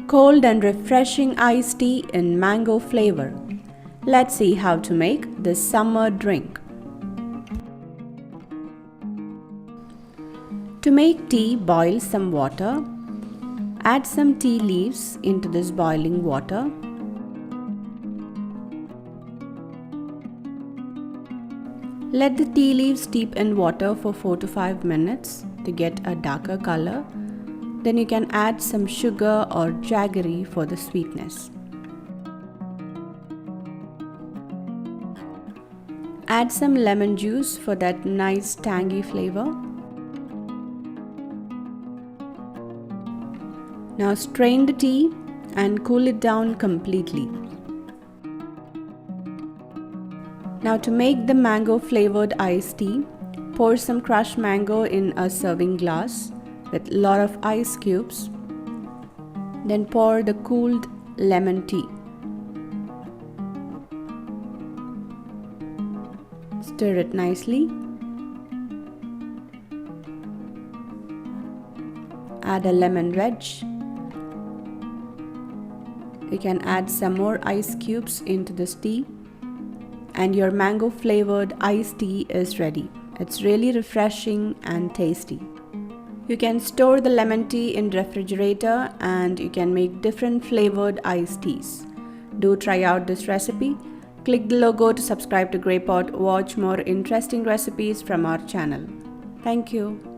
Cold and refreshing iced tea in mango flavor. Let's see how to make this summer drink. To make tea, boil some water. Add some tea leaves into this boiling water. Let the tea leaves steep in water for 4 to 5 minutes to get a darker color. Then you can add some sugar or jaggery for the sweetness. Add some lemon juice for that nice tangy flavor. Now strain the tea and cool it down completely. Now to make the mango flavored iced tea, pour some crushed mango in a serving glass with a lot of ice cubes. Then pour the cooled lemon tea. Stir it nicely. Add a lemon wedge. You can add some more ice cubes into this tea, and your mango flavored iced tea is ready. It's really refreshing and tasty. You can store the lemon tea in refrigerator and you can make different flavored iced teas. Do try out this recipe. Click the logo to subscribe to Grey Pot. Watch more interesting recipes from our channel. Thank you.